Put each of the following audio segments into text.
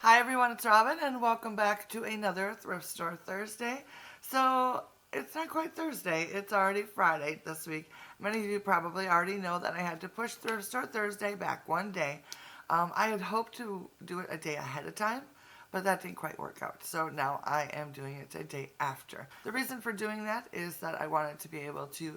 Hi everyone, it's Robin and welcome back to another Thrift Store Thursday. So it's not quite Thursday, it's already Friday this week. Many of you probably already know that I had to push Thrift Store Thursday back one day. I had hoped to do it a day ahead of time, but that didn't quite work out. So now I am doing it a day after. The reason for doing that is that I wanted to be able to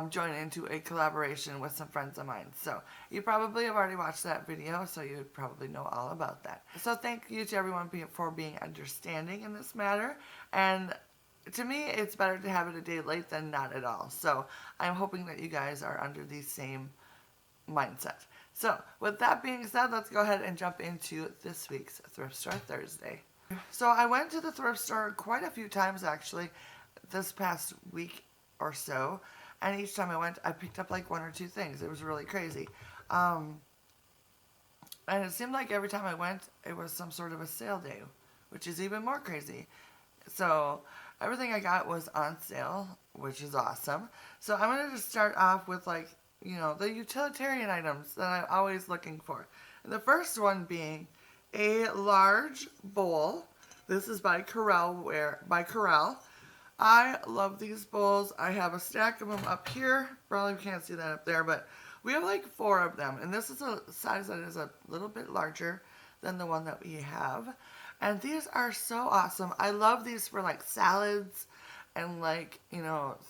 join into a collaboration with some friends of mine. So you probably have already watched that video, so you probably know all about that. So thank you to everyone for being understanding in this matter. And to me, it's better to have it a day late than not at all. So I'm hoping that you guys are under the same mindset. So with that being said, let's go ahead and jump into this week's Thrift Store Thursday. So I went to the thrift store quite a few times actually this past week or so. And each time I went, I picked up like one or two things. It was really crazy. And it seemed like every time I went, it was some sort of a sale day, which is even more crazy. So everything I got was on sale, which is awesome. So I'm going to just start off with the utilitarian items that I'm always looking for. And the first one being a large bowl. This is by Corral. I love these bowls. I have a stack of them up here. Probably can't see that up there, but we have like 4 of them. And this is a size that is a little bit larger than the one that we have. And these are so awesome. I love these for like salads and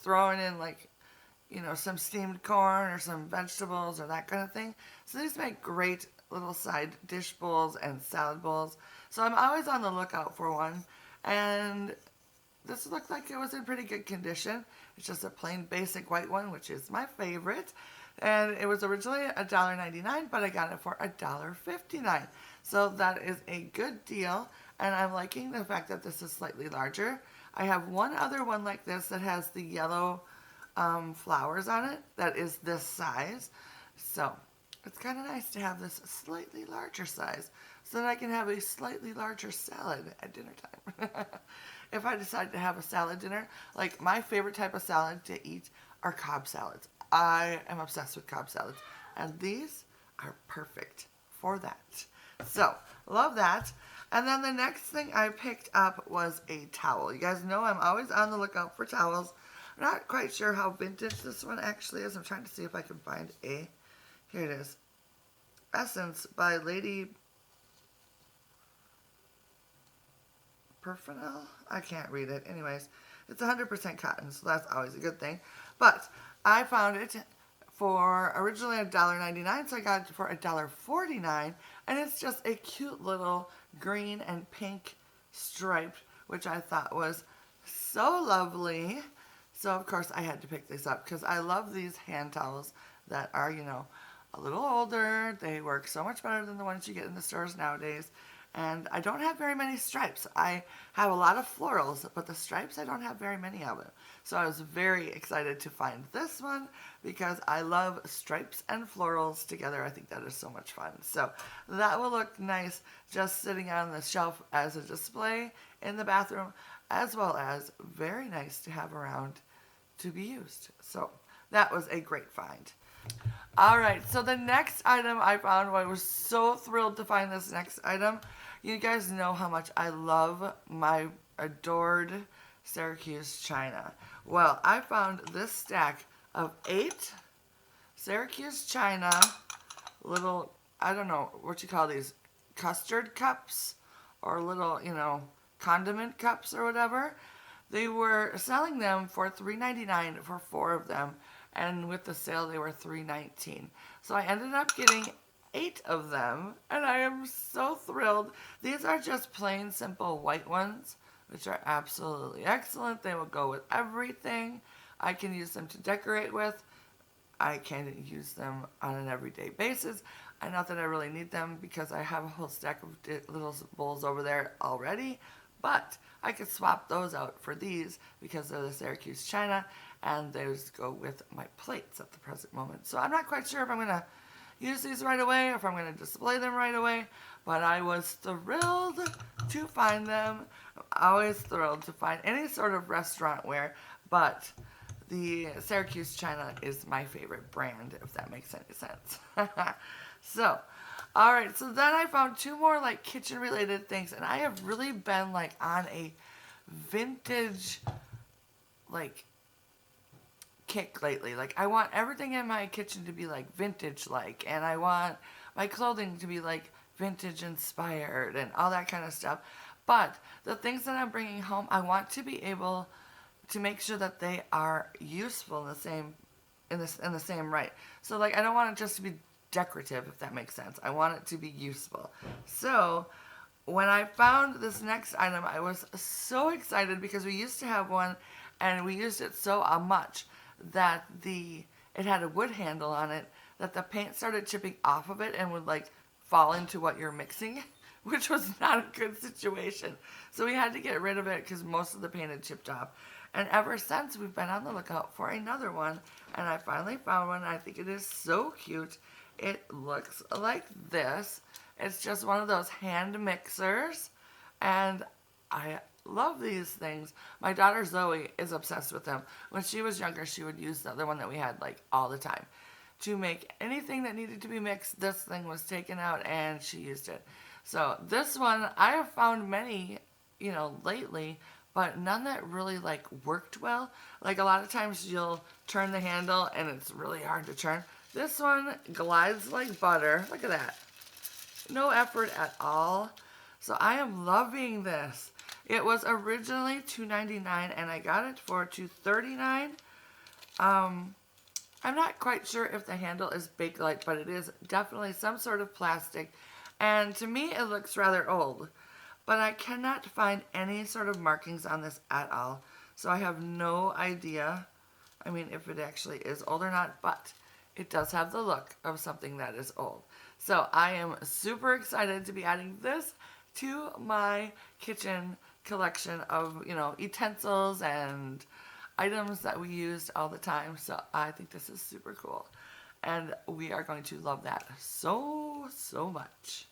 throwing in some steamed corn or some vegetables or that kind of thing. So these make great little side dish bowls and salad bowls. So I'm always on the lookout for one. And this looked like it was in pretty good condition. It's just a plain basic white one, which is my favorite. And it was originally $1.99, but I got it for $1.59. So that is a good deal. And I'm liking the fact that this is slightly larger. I have one other one like this that has the yellow flowers on it that is this size. So it's kind of nice to have this slightly larger size so that I can have a slightly larger salad at dinner time. If I decide to have a salad dinner, like my favorite type of salad to eat are Cobb salads. I am obsessed with Cobb salads, and these are perfect for that. So, love that. And then the next thing I picked up was a towel. You guys know I'm always on the lookout for towels. I'm not quite sure how vintage this one actually is. I'm trying to see if I can find here it is. Essence by Lady Perfenel? I can't read it. Anyways, it's 100% cotton, so that's always a good thing. But I found it for originally $1.99, so I got it for $1.49, and it's just a cute little green and pink stripe, which I thought was so lovely. So, of course, I had to pick this up because I love these hand towels that are, a little older. They work so much better than the ones you get in the stores nowadays. And I don't have very many stripes. I have a lot of florals, but the stripes, I don't have very many of them. So I was very excited to find this one because I love stripes and florals together. I think that is so much fun. So that will look nice just sitting on the shelf as a display in the bathroom, as well as very nice to have around to be used. So that was a great find. Alright, so the next item I found, I was so thrilled to find this next item. You guys know how much I love my adored Syracuse china. Well, I found this stack of 8 Syracuse china little, I don't know what you call these, custard cups or little, condiment cups or whatever. They were selling them for $3.99 for 4 of them. And with the sale, they were $3.19. So I ended up getting 8 of them, and I am so thrilled. These are just plain, simple white ones, which are absolutely excellent. They will go with everything. I can use them to decorate with. I can use them on an everyday basis. Not that I really need them because I have a whole stack of little bowls over there already, but I could swap those out for these because they're the Syracuse china, and those go with my plates at the present moment. So I'm not quite sure if I'm going to use these right away or if I'm going to display them right away, but I was thrilled to find them. I'm always thrilled to find any sort of restaurant wear, but the Syracuse china is my favorite brand, if that makes any sense. So All right, so then I found two more like kitchen related things, and I have really been like on a vintage like kick lately. Like I want everything in my kitchen to be like vintage like, and I want my clothing to be like vintage inspired and all that kind of stuff. But the things that I'm bringing home, I want to be able to make sure that they are useful in the same right. So like I don't want it just to be decorative, if that makes sense. I want it to be useful. So when I found this next item, I was so excited because we used to have one and we used it so much that it had a wood handle on it that the paint started chipping off of it and would like fall into what you're mixing, which was not a good situation. So we had to get rid of it because most of the paint had chipped off. And ever since, we've been on the lookout for another one, and I finally found one. I think it is so cute. It looks like this. It's just one of those hand mixers, and I love these things. My daughter Zoe is obsessed with them. When she was younger, she would use the other one that we had like all the time. To make anything that needed to be mixed, this thing was taken out and she used it. So this one, I have found many, lately, but none that really like worked well. Like a lot of times you'll turn the handle and it's really hard to turn. This one glides like butter. Look at that. No effort at all. So I am loving this. It was originally $2.99 and I got it for $2.39. I'm not quite sure if the handle is Bakelite, but it is definitely some sort of plastic. And to me, it looks rather old. But I cannot find any sort of markings on this at all. So I have no idea, if it actually is old or not. But it does have the look of something that is old. So I am super excited to be adding this to my kitchen collection of, utensils and items that we used all the time. So I think this is super cool. And we are going to love that so, so much.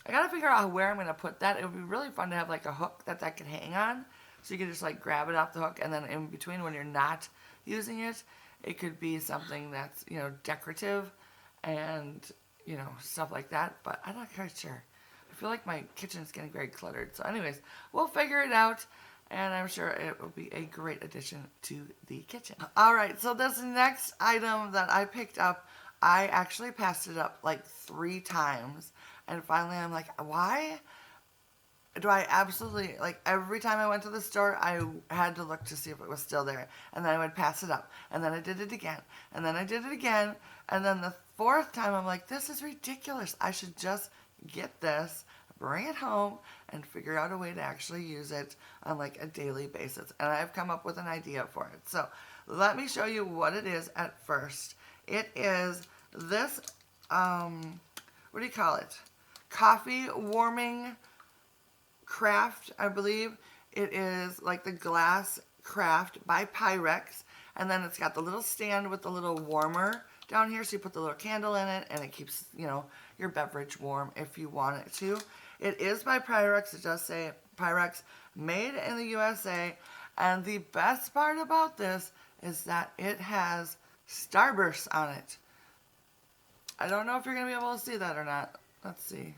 I gotta figure out where I'm gonna put that. It would be really fun to have like a hook that could hang on. So you can just like grab it off the hook, and then in between when you're not using it, it could be something that's, decorative and, stuff like that. But I'm not quite sure. I feel like my kitchen is getting very cluttered. So anyways, we'll figure it out. And I'm sure it will be a great addition to the kitchen. All right, so this next item that I picked up, I actually passed it up like 3 times. And finally I'm like, why do I absolutely, like every time I went to the store, I had to look to see if it was still there. And then I would pass it up. And then I did it again. And then I did it again. And then the 4th time I'm like, this is ridiculous. I should just get this, bring it home, and figure out a way to actually use it on like a daily basis. And I've come up with an idea for it. So let me show you what it is at first. It is this, what do you call it? Coffee warming craft, I believe. It is like the glass craft by Pyrex. And then it's got the little stand with the little warmer down here. So you put the little candle in it and it keeps, your beverage warm if you want it to. It is by Pyrex. It does say Pyrex, made in the USA. And the best part about this is that it has starbursts on it. I don't know if you're going to be able to see that or not. Let's see.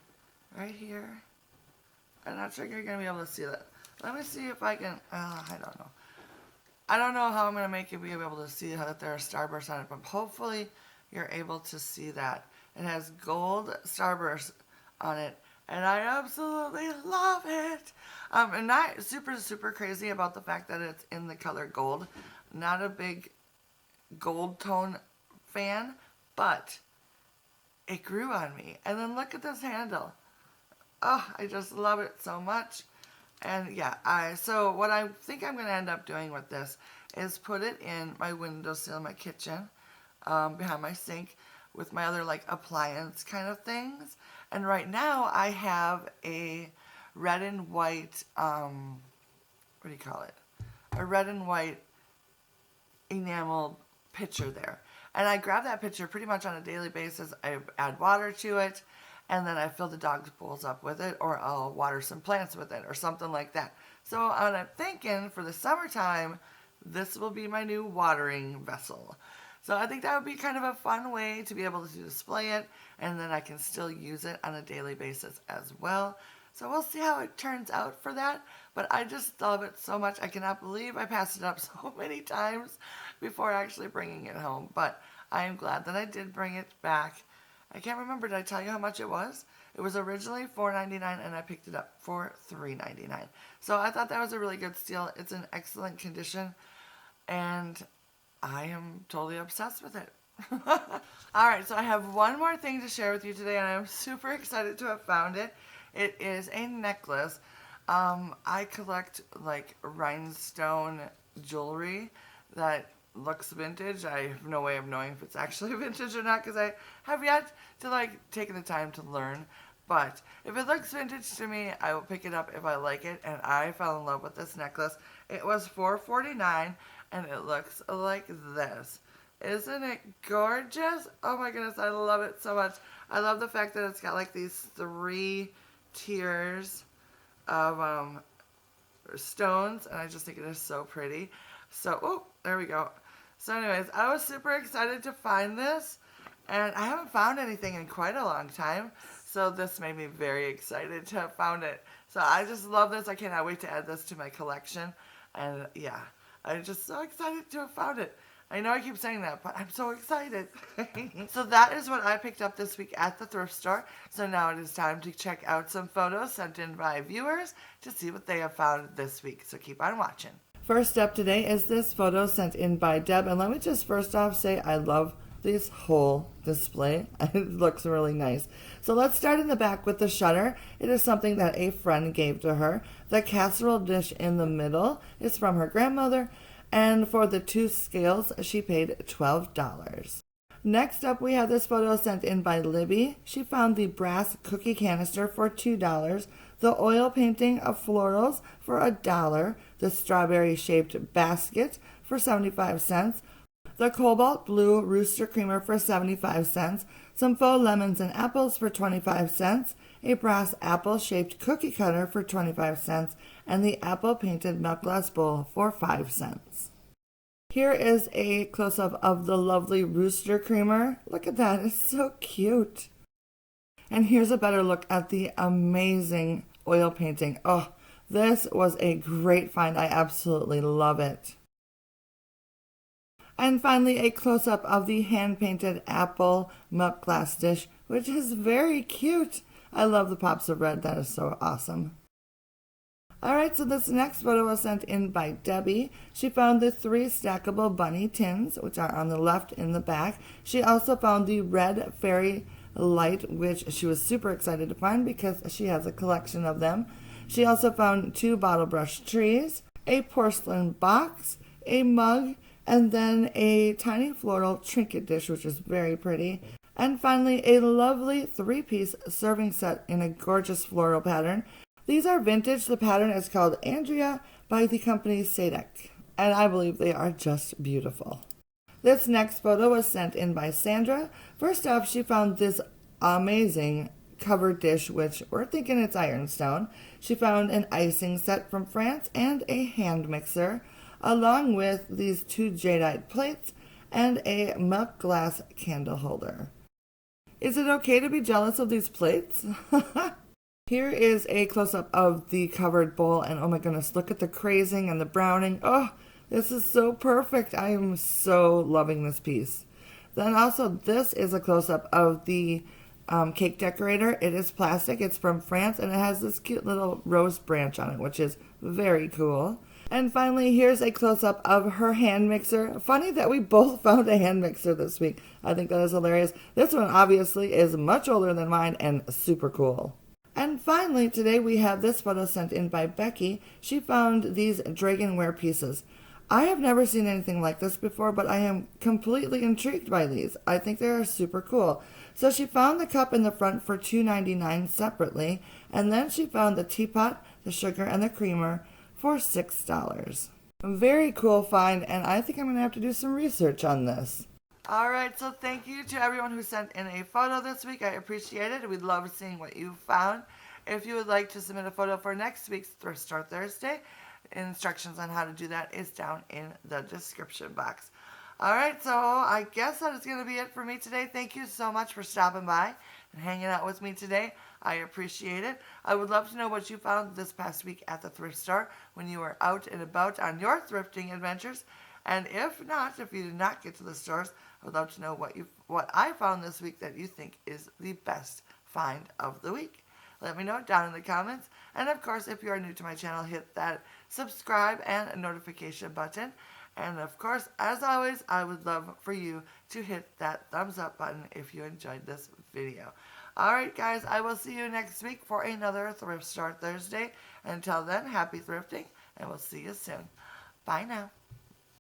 Right here. I'm not sure you're going to be able to see that. Let me see if I can. I don't know. I don't know how I'm going to make you be able to see how that there are starbursts on it, but hopefully you're able to see that. It has gold starbursts on it, and I absolutely love it. I'm not super, super crazy about the fact that it's in the color gold. Not a big gold tone fan, but it grew on me. And then look at this handle. Oh, I just love it so much. And yeah, so what I think I'm going to end up doing with this is put it in my windowsill in my kitchen, behind my sink, with my other like appliance kind of things. And right now I have a red and white, what do you call it? A red and white enamel pitcher there. And I grab that pitcher pretty much on a daily basis. I add water to it, and then I fill the dog's bowls up with it, or I'll water some plants with it, or something like that. So I'm thinking for the summertime, this will be my new watering vessel. So I think that would be kind of a fun way to be able to display it, and then I can still use it on a daily basis as well. So we'll see how it turns out for that. But I just love it so much. I cannot believe I passed it up so many times before actually bringing it home. But I am glad that I did bring it back. I can't remember. Did I tell you how much it was? It was originally $4.99 and I picked it up for $3.99. So I thought that was a really good steal. It's in excellent condition and I am totally obsessed with it. Alright, so I have one more thing to share with you today and I'm super excited to have found it. It is a necklace. I collect like rhinestone jewelry that looks vintage. I have no way of knowing if it's actually vintage or not because I have yet to like take the time to learn. But if it looks vintage to me, I will pick it up if I like it. And I fell in love with this necklace. It was $4.49 and it looks like this. Isn't it gorgeous? Oh my goodness, I love it so much. I love the fact that it's got like these 3 tiers of stones, and I just think it is so pretty. So, oh, there we go. So anyways, I was super excited to find this, and I haven't found anything in quite a long time, so this made me very excited to have found it. So I just love this. I cannot wait to add this to my collection, and yeah, I'm just so excited to have found it. I know I keep saying that, but I'm so excited. So that is what I picked up this week at the thrift store. So now it is time to check out some photos sent in by viewers to see what they have found this week. So keep on watching. First up today is this photo sent in by Deb. And let me just first off say I love this whole display. It looks really nice. So let's start in the back with the shutter. It is something that a friend gave to her. The casserole dish in the middle is from her grandmother. And for the 2 scales, she paid $12. Next up, we have this photo sent in by Libby. She found the brass cookie canister for $2, the oil painting of florals for $1, the strawberry-shaped basket for 75 cents, the cobalt blue rooster creamer for 75 cents, some faux lemons and apples for 25 cents, a brass apple-shaped cookie cutter for 25 cents, and the apple-painted milk glass bowl for 5 cents. Here is a close-up of the lovely rooster creamer. Look at that, it's so cute. And here's a better look at the amazing oil painting. Oh, this was a great find. I absolutely love it. And finally, a close-up of the hand-painted apple milk glass dish, which is very cute. I love the pops of red. That is so awesome. Alright, so this next photo was sent in by Debbie. She found the 3 stackable bunny tins, which are on the left in the back. She also found the red fairy light, which she was super excited to find because she has a collection of them. She also found 2 bottle brush trees, a porcelain box, a mug, and then a tiny floral trinket dish, which is very pretty. And finally, a lovely 3-piece serving set in a gorgeous floral pattern. These are vintage. The pattern is called Andrea by the company Sadek, and I believe they are just beautiful. This next photo was sent in by Sandra. First off, she found this amazing covered dish, which we're thinking it's ironstone. She found an icing set from France and a hand mixer, along with these 2 jadeite plates and a milk glass candle holder. Is it okay to be jealous of these plates? Here is a close-up of the covered bowl, and oh my goodness, look at the crazing and the browning. Oh, this is so perfect. I am so loving this piece. Then also, this is a close-up of the cake decorator. It is plastic. It's from France, and it has this cute little rose branch on it, which is very cool. And finally, here's a close-up of her hand mixer. Funny that we both found a hand mixer this week. I think that is hilarious. This one obviously is much older than mine and super cool. And finally, today we have this photo sent in by Becky. She found these dragonware pieces. I have never seen anything like this before, but I am completely intrigued by these. I think they are super cool. So she found the cup in the front for $2.99 separately, and then she found the teapot, the sugar, and the creamer for $6. A very cool find, and I think I'm going to have to do some research on this. Alright, so thank you to everyone who sent in a photo this week. I appreciate it. We love seeing what you found. If you would like to submit a photo for next week's Thrift Store Thursday, instructions on how to do that is down in the description box. All right, so I guess that is going to be it for me today. Thank you so much for stopping by and hanging out with me today. I appreciate it. I would love to know what you found this past week at the thrift store when you were out and about on your thrifting adventures. And if not, if you did not get to the stores, I would love to know what I found this week that you think is the best find of the week. Let me know down in the comments. And of course, if you are new to my channel, hit that subscribe and notification button. And of course, as always, I would love for you to hit that thumbs up button if you enjoyed this video. Alright guys, I will see you next week for another Thrift Store Thursday. Until then, happy thrifting, and we'll see you soon. Bye now.